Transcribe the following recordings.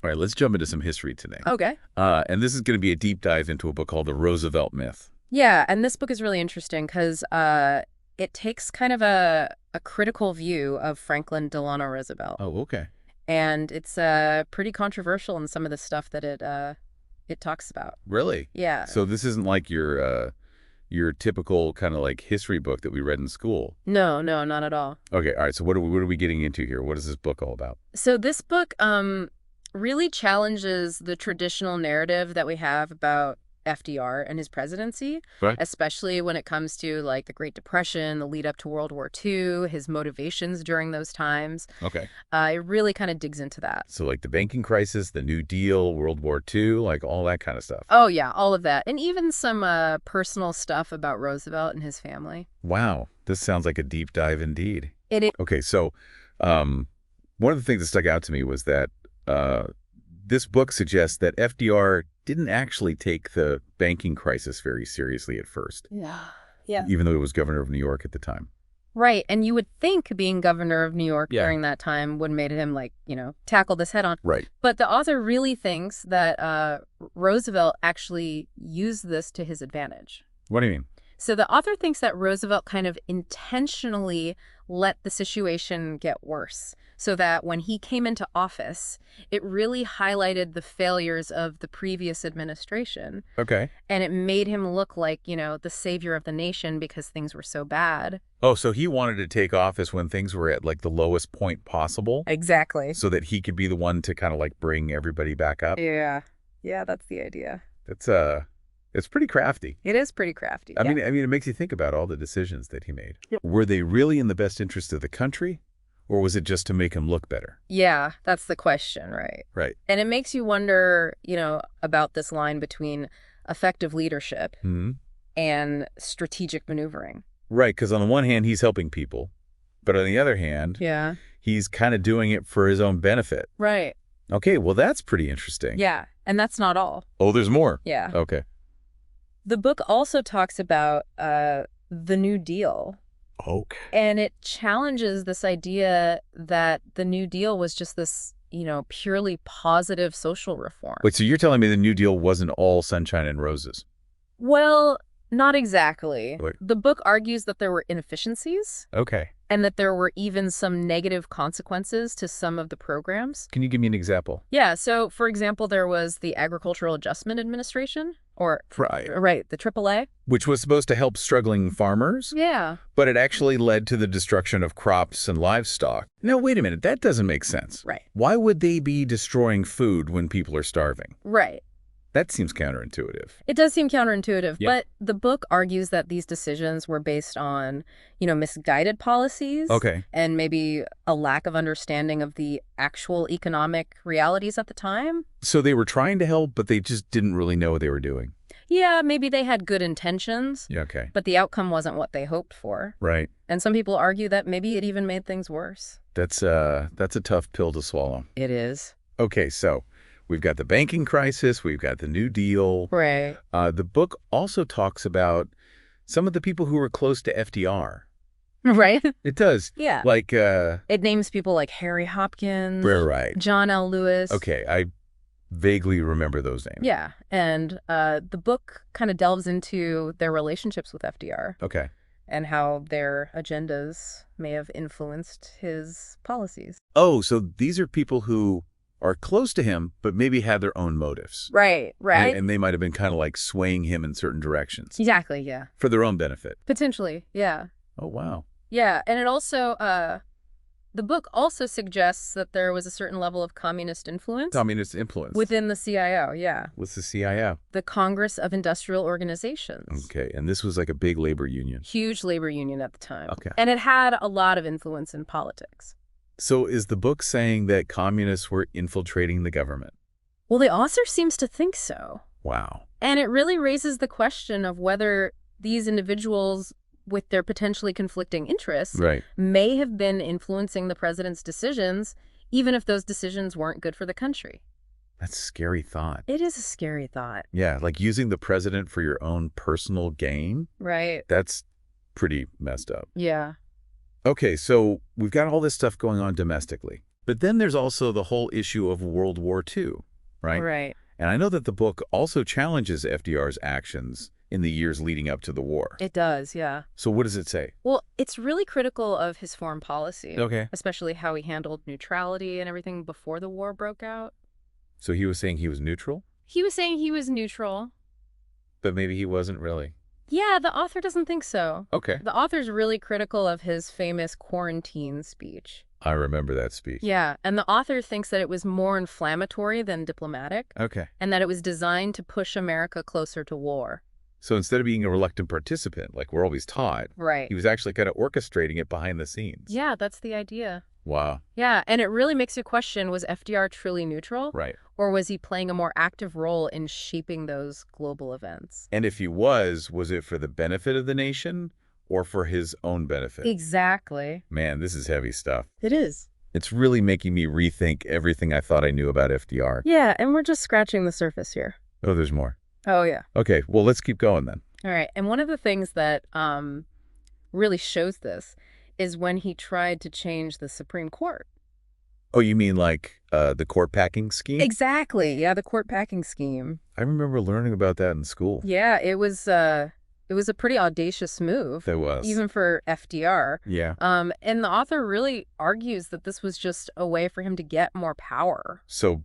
All right, let's jump into some history today. Okay. And this is going to be a deep dive into a book called The Roosevelt Myth. Yeah, and this book is really interesting because it takes kind of a critical view of Franklin Delano Roosevelt. Oh, okay. And it's pretty controversial in some of the stuff that it talks about. Really? Yeah. So this isn't like your typical kind of like history book that we read in school. No, not at all. Okay, all right. So what are we getting into here? What is this book all about? So this book really challenges the traditional narrative that we have about FDR and his presidency, Right. especially when it comes to like the Great Depression, the lead up to World War II, his motivations during those times. Okay. It really kind of digs into that. So like the banking crisis, the New Deal, World War II, like all that kind of stuff. Oh, yeah, all of that. And even some personal stuff about Roosevelt and his family. Wow. This sounds like a deep dive indeed. It is. Okay, so one of the things that stuck out to me was that this book suggests that FDR didn't actually take the banking crisis very seriously at first. Yeah. Even though he was governor of New York at the time. Right. And you would think being governor of New York Yeah. during that time would have made him like, tackle this head on. Right. But the author really thinks that Roosevelt actually used this to his advantage. What do you mean? So the author thinks that Roosevelt kind of intentionally let the situation get worse so that when he came into office, it really highlighted the failures of the previous administration. Okay. And it made him look like, the savior of the nation because things were so bad. Oh, so he wanted to take office when things were at like the lowest point possible Exactly. so that he could be the one to kind of like bring everybody back up? Yeah. Yeah, that's the idea. It's pretty crafty. It is pretty crafty. I Yeah. mean, it makes you think about all the decisions that he made. Yep. Were they really in the best interest of the country, or was it just to make him look better? Yeah, that's the question, right? Right. And it makes you wonder, about this line between effective leadership Hmm. and strategic maneuvering. Right, because on the one hand, he's helping people, but on the other hand, Yeah. he's kind of doing it for his own benefit. Right. Okay, well, that's pretty interesting. Yeah. And that's not all. Oh, there's more. Yeah. Okay. The book also talks about the New Deal. Okay. And it challenges this idea that the New Deal was just this, purely positive social reform. Wait, so you're telling me the New Deal wasn't all sunshine and roses? Well, not exactly. Wait. The book argues that there were inefficiencies Okay. and that there were even some negative consequences to some of the programs. Can you give me an example? Yeah, so for example, there was the Agricultural Adjustment Administration, or Right. the AAA. Which was supposed to help struggling farmers, Yeah. but it actually led to the destruction of crops and livestock. Now, wait a minute. That doesn't make sense. Right. Why would they be destroying food when people are starving? Right. That seems counterintuitive. It does seem counterintuitive, Yeah. but the book argues that these decisions were based on, misguided policies. Okay. And maybe a lack of understanding of the actual economic realities at the time. So they were trying to help, but they just didn't really know what they were doing. Yeah, maybe they had good intentions, Yeah, okay. but the outcome wasn't what they hoped for. Right. And some people argue that maybe it even made things worse. That's a tough pill to swallow. It is. Okay, so we've got the banking crisis, we've got the New Deal. Right. The book also talks about some of the people who were close to FDR. Right? It does. Yeah. Like, It names people like Harry Hopkins, right. John L. Lewis. Okay, I vaguely remember those names. Yeah. And the book kind of delves into their relationships with FDR Okay. and how their agendas may have influenced his policies. Oh, so these are people who are close to him, but maybe have their own motives. Right. And they might have been kind of like swaying him in certain directions Exactly, yeah. for their own benefit. Potentially, yeah. Oh, wow. Yeah, and it also, the book also suggests that there was a certain level of communist influence Communist influence. within the CIO, yeah. What's the CIO? The Congress of Industrial Organizations. Okay, and this was like a big labor union. Huge labor union at the time. Okay. And it had a lot of influence in politics. So is the book saying that communists were infiltrating the government? Well, the author seems to think so. Wow. And it really raises the question of whether these individuals with their potentially conflicting interests Right. may have been influencing the president's decisions, even if those decisions weren't good for the country. That's a scary thought. It is a scary thought. Yeah, like using the president for your own personal gain? Right. That's pretty messed up. Yeah. Okay, so we've got all this stuff going on domestically. But then there's also the whole issue of World War II, right? Right. And I know that the book also challenges FDR's actions in the years leading up to the war. It does, yeah. So what does it say? Well, it's really critical of his foreign policy, Okay. especially how he handled neutrality and everything before the war broke out. So he was saying he was neutral, He was saying he was neutral. but maybe he wasn't really. Yeah, the author doesn't think so. Okay. The author's really critical of his famous quarantine speech. I remember that speech. Yeah, and the author thinks that it was more inflammatory than diplomatic, Okay. and that it was designed to push America closer to war. So instead of being a reluctant participant, like we're always taught, Right. he was actually kind of orchestrating it behind the scenes. Yeah, that's the idea. Wow. Yeah, and it really makes you question, was FDR truly neutral? Right. Or was he playing a more active role in shaping those global events? And if he was it for the benefit of the nation or for his own benefit? Exactly. Man, this is heavy stuff. It is. It's really making me rethink everything I thought I knew about FDR. Yeah, and we're just scratching the surface here. Oh, there's more. Oh, yeah. Okay, well, let's keep going then. All right. And one of the things that really shows this is when he tried to change the Supreme Court. Oh, you mean like the court packing scheme? Exactly. Yeah, the court packing scheme. I remember learning about that in school. Yeah, it was a pretty audacious move. There was. Even for FDR. Yeah. And the author really argues that this was just a way for him to get more power. So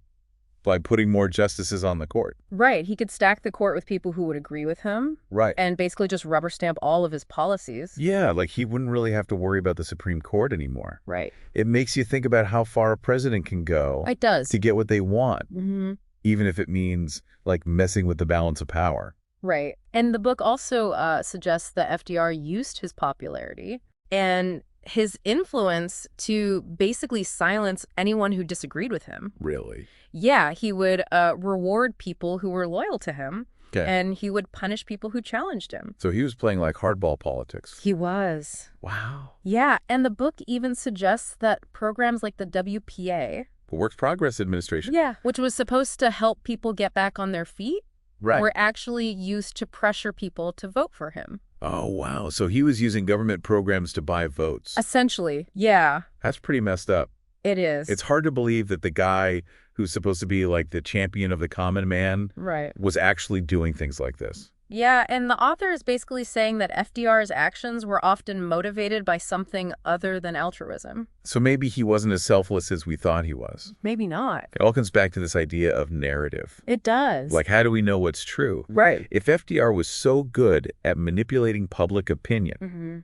by putting more justices on the court. Right. He could stack the court with people who would agree with him. Right. And basically just rubber stamp all of his policies. Yeah, like he wouldn't really have to worry about the Supreme Court anymore. Right. It makes you think about how far a president can go It does. to get what they want, Mm-hmm. even if it means like messing with the balance of power. Right. And the book also suggests that FDR used his popularity and his influence to basically silence anyone who disagreed with him. Really? Yeah, he would reward people who were loyal to him, Okay. and he would punish people who challenged him. So he was playing like hardball politics. He was. Wow. Yeah, and the book even suggests that programs like the WPA, The Works Progress Administration. yeah, which was supposed to help people get back on their feet, Right. were actually used to pressure people to vote for him. Oh, wow. So he was using government programs to buy votes. Essentially, yeah, That's pretty messed up. it is. It's hard to believe that the guy who's supposed to be like the champion of the common man Right. was actually doing things like this. Yeah, and the author is basically saying that FDR's actions were often motivated by something other than altruism. So maybe he wasn't as selfless as we thought he was. Maybe not. It all comes back to this idea of narrative. It does. Like, how do we know what's true? right. If FDR was so good at manipulating public opinion, Mm-hmm.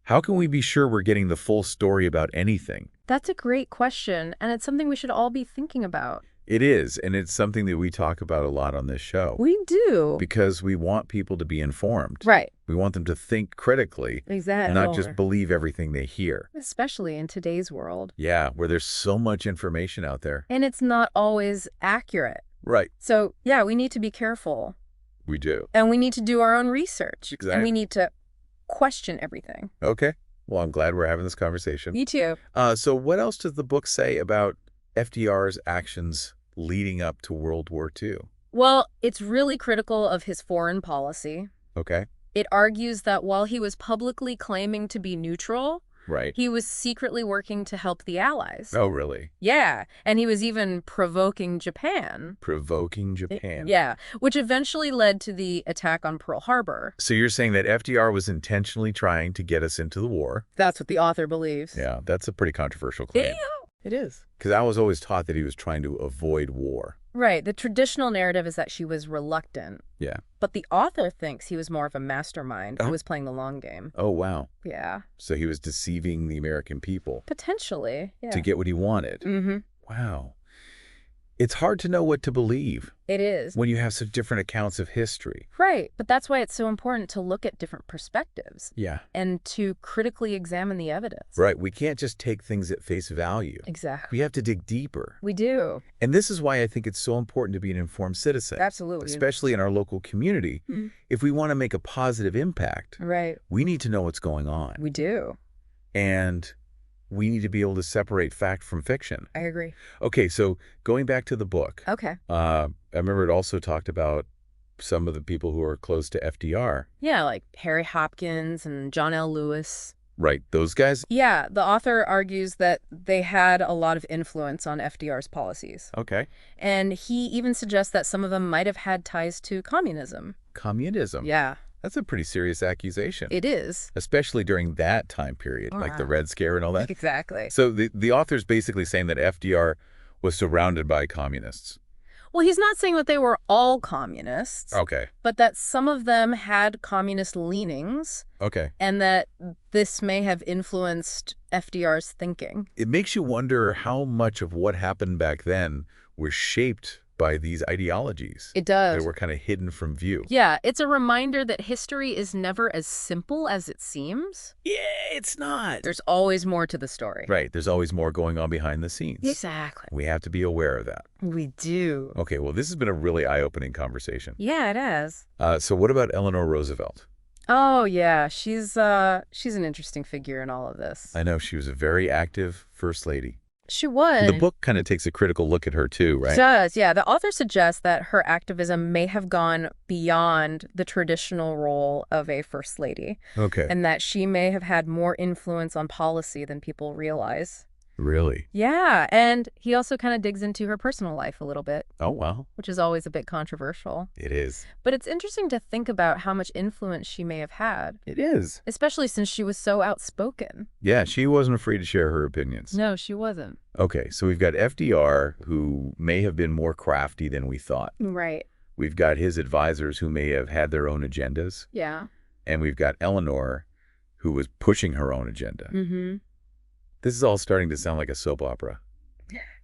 how can we be sure we're getting the full story about anything? That's a great question, and it's something we should all be thinking about. It is, and it's something that we talk about a lot on this show. We do. Because we want people to be informed. Right. We want them to think critically Exactly. and not just believe everything they hear. Especially in today's world. Yeah, where there's so much information out there. And it's not always accurate. Right. So, yeah, we need to be careful. We do. And we need to do our own research. Exactly. And we need to question everything. Okay. Well, I'm glad we're having this conversation. Me too. So what else does the book say about FDR's actions leading up to World War II? Well, it's really critical of his foreign policy. Okay. It argues that while he was publicly claiming to be neutral, Right. he was secretly working to help the Allies. Oh, really? Yeah, and he was even provoking Japan. Provoking Japan. Yeah, which eventually led to the attack on Pearl Harbor. So you're saying that FDR was intentionally trying to get us into the war? That's what the author believes. Yeah, that's a pretty controversial claim. Yeah, it is. Because I was always taught that he was trying to avoid war. Right. The traditional narrative is that she was reluctant. Yeah. But the author thinks he was more of a mastermind who Oh. was playing the long game. Oh, wow. Yeah. So he was deceiving the American people Potentially. Yeah. to get what he wanted. Mm-hmm. Wow. It's hard to know what to believe It is. when you have such different accounts of history. Right. But that's why it's so important to look at different perspectives Yeah. and to critically examine the evidence. Right. We can't just take things at face value. Exactly. We have to dig deeper. We do. And this is why I think it's so important to be an informed citizen. Absolutely. Especially in our local community. Mhm. If we want to make a positive impact, Right. we need to know what's going on. We do. And we need to be able to separate fact from fiction. I agree. Okay, so going back to the book, Okay. I remember it also talked about some of the people who are close to FDR. Yeah, like Harry Hopkins and John L. Lewis. Right. Those guys? Yeah, the author argues that they had a lot of influence on FDR's policies. Okay. And he even suggests that some of them might have had ties to communism. Communism. Yeah, That's a pretty serious accusation, it is. especially during that time period, like the Red Scare and all that. Exactly. So the author's basically saying that FDR was surrounded by communists. Well, he's not saying that they were all communists, Okay. but that some of them had communist leanings Okay. and that this may have influenced FDR's thinking. It makes you wonder how much of what happened back then was shaped by these ideologies It does. that were kind of hidden from view. Yeah, it's a reminder that history is never as simple as it seems. Yeah, it's not. There's always more to the story. Right. There's always more going on behind the scenes. Exactly. We have to be aware of that. We do. Okay, well, this has been a really eye-opening conversation. Yeah, it is. So what about Eleanor Roosevelt? Oh, yeah. She's an interesting figure in all of this. I know she was a very active first lady. She was. The book kind of takes a critical look at her too, right? It does, yeah. The author suggests that her activism may have gone beyond the traditional role of a first lady, Okay. and that she may have had more influence on policy than people realize. Really? Yeah, and he also kind of digs into her personal life a little bit, Oh, wow. which is always a bit controversial. It is. But it's interesting to think about how much influence she may have had, It is. especially since she was so outspoken. Yeah, she wasn't afraid to share her opinions. No, she wasn't. Okay, so we've got FDR, who may have been more crafty than we thought. Right. We've got his advisors who may have had their own agendas. Yeah. And we've got Eleanor, who was pushing her own agenda. Mm-hmm. This is all starting to sound like a soap opera.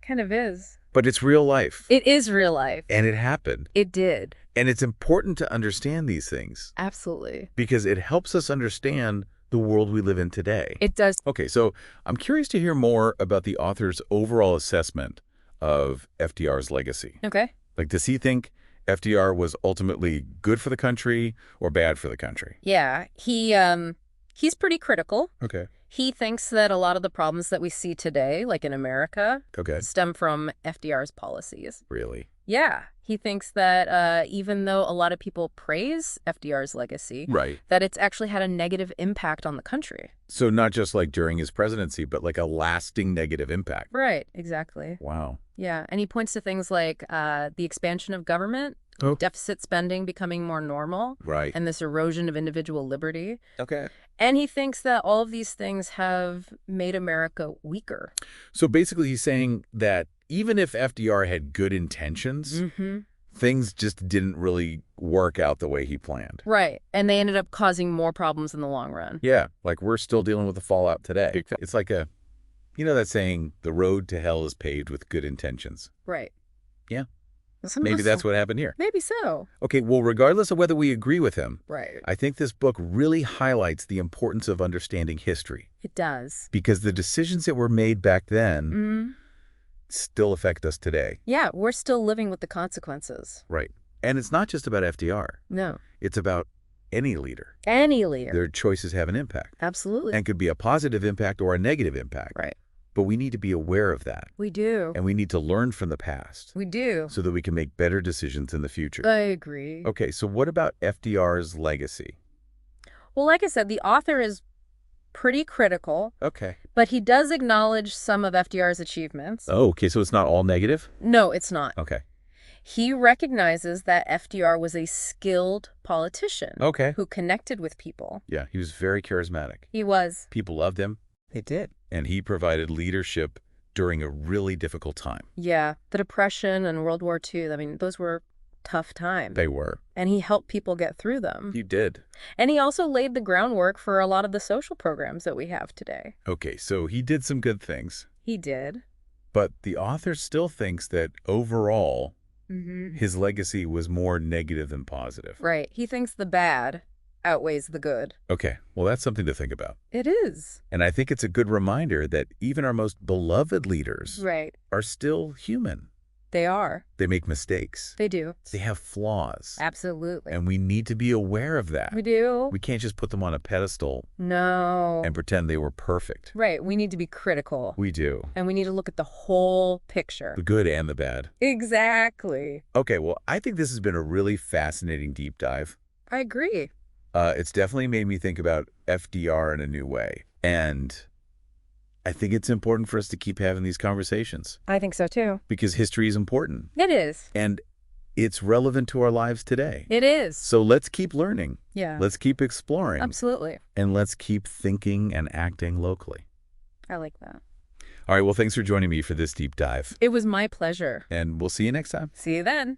Kind of is. But it's real life. It is real life. And it happened. It did. And it's important to understand these things Absolutely. because it helps us understand the world we live in today. It does. Okay, so I'm curious to hear more about the author's overall assessment of FDR's legacy. Okay. Like, does he think FDR was ultimately good for the country or bad for the country? Yeah. He's pretty critical. Okay. He thinks that a lot of the problems that we see today, like in America, Okay. stem from FDR's policies. Really? Yeah. He thinks that even though a lot of people praise FDR's legacy, Right. that it's actually had a negative impact on the country. So not just like during his presidency, but like a lasting negative impact. Right. Exactly. Wow. Yeah. And he points to things like the expansion of government, Oh. deficit spending becoming more normal, Right. and this erosion of individual liberty. Okay. And he thinks that all of these things have made America weaker. So basically he's saying that even if FDR had good intentions, Mm-hmm. things just didn't really work out the way he planned. Right. And they ended up causing more problems in the long run. Yeah, like we're still dealing with the fallout today. It's like that saying, the road to hell is paved with good intentions. Right. Yeah. Some of Maybe us- that's what happened here. Maybe so. Okay, well, regardless of whether we agree with him, Right. I think this book really highlights the importance of understanding history It does. because the decisions that were made back then Mm-hmm. still affect us today. Yeah, we're still living with the consequences. Right. And it's not just about FDR. No. It's about any leader. Any leader. Their choices have an impact Absolutely. and could be a positive impact or a negative impact. Right. But we need to be aware of that. We do. And we need to learn from the past We do. so that we can make better decisions in the future. I agree. Okay, so what about FDR's legacy? Well, like I said, the author is pretty critical, Okay. but he does acknowledge some of FDR's achievements. Oh, okay, so it's not all negative? No, it's not. Okay. He recognizes that FDR was a skilled politician Okay. who connected with people. Yeah, he was very charismatic. He was. People loved him, They did. and he provided leadership during a really difficult time. Yeah. The Depression and World War II, I mean, those were tough times. They were. And he helped people get through them. He did. And he also laid the groundwork for a lot of the social programs that we have today. Okay, so he did some good things, He did. but the author still thinks that overall, Mm-hmm. his legacy was more negative than positive. Right. He thinks the bad outweighs the good. Okay, well, that's something to think about. It is. And I think it's a good reminder that even our most beloved leaders Right. are still human. They are. They make mistakes. They do. They have flaws. Absolutely. And we need to be aware of that. We do. We can't just put them on a pedestal No. and pretend they were perfect. Right. We need to be critical. We do. And we need to look at the whole picture. The good and the bad. Exactly. Okay, well, I think this has been a really fascinating deep dive. I agree. It's definitely made me think about FDR in a new way. And I think it's important for us to keep having these conversations I think so too. because history is important. It is. And it's relevant to our lives today. It is. So let's keep learning. Yeah. Let's keep exploring. Absolutely. And let's keep thinking and acting locally. I like that. All right, well, thanks for joining me for this deep dive. It was my pleasure. And we'll see you next time. See you then.